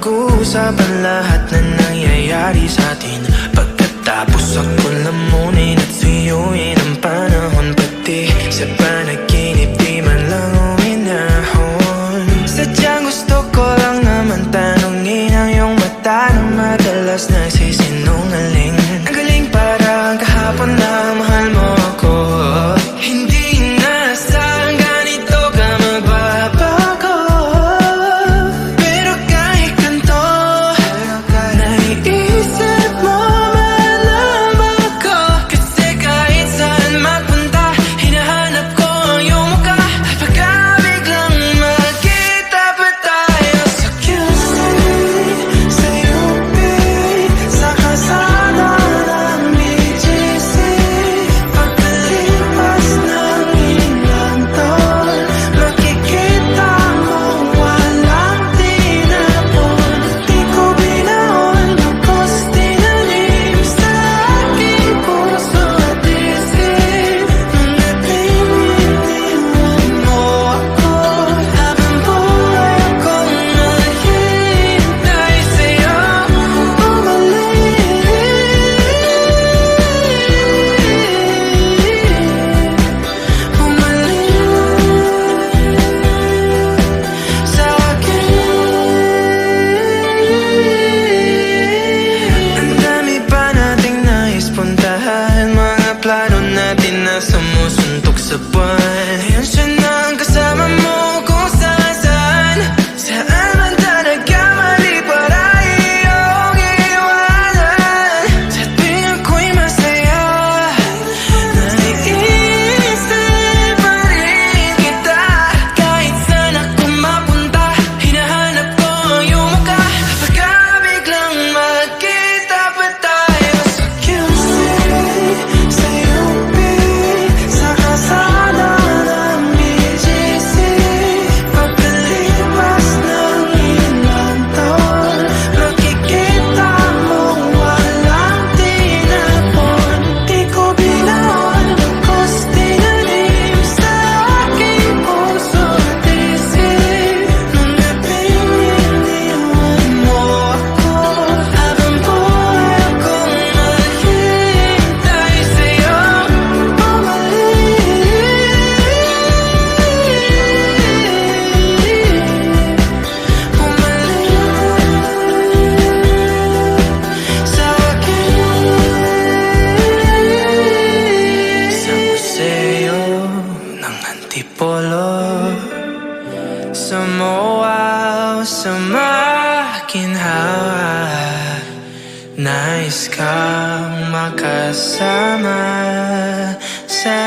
Pag-uusapan lahat na nangyayari sa atin. Pagkatapos ako lamunin at suyuin ang panahon. Pati sa panaginip di man lang uminahon. Sadyang gusto ko lang naman tanungin ang iyong mata na madalas nagsisinungaling. Ang galing parang kahapon na mahal mo ako. Hindi inaasahan ganito ka magbabago. Pero kahit ganito, naiisip mo malam ako. Kasi kahit saan magpunta, hinahanap ko ang iyong mukha. At pagka biglang magkita pa tayo sa QC, sa UP, sa kalsada ng BGC. Pagkalipas ng ilang taon, makikita mo walang tinapon. Di ko binaon, lubos tinanim sa aking puso at isip. Mga pinitiwan mo ako, habang buhay akong naghihintay sa'yo. Bumalik sa akin. Ang dami pa nating nais puntahan, mga plano natin na sumusuntok sa buwan. Yan siya na ang kasama mo kung saan. Saan man talaga mali para iyong iwanan. Sa tuwing ako'y masaya, naiisip pa rin kita. Kahit saan ako mapunta, hinahanap ko ang iyong mukha. Pagka biglang magkita pa tayo sa QC, sa UP, sa kalsada ng BGC. Pagkalipas ng ilang taon, makikita mo walang tinapon. Di ko binaon, lubos tinanim sa aking puso at isip. Mga pinitiwan mo ako, habang buhay akong naghihintay sa'yo. Bumalik sa akin. Sa museo ng Antipolo, sa MOA o sa makinhawa, nais kang makasama sa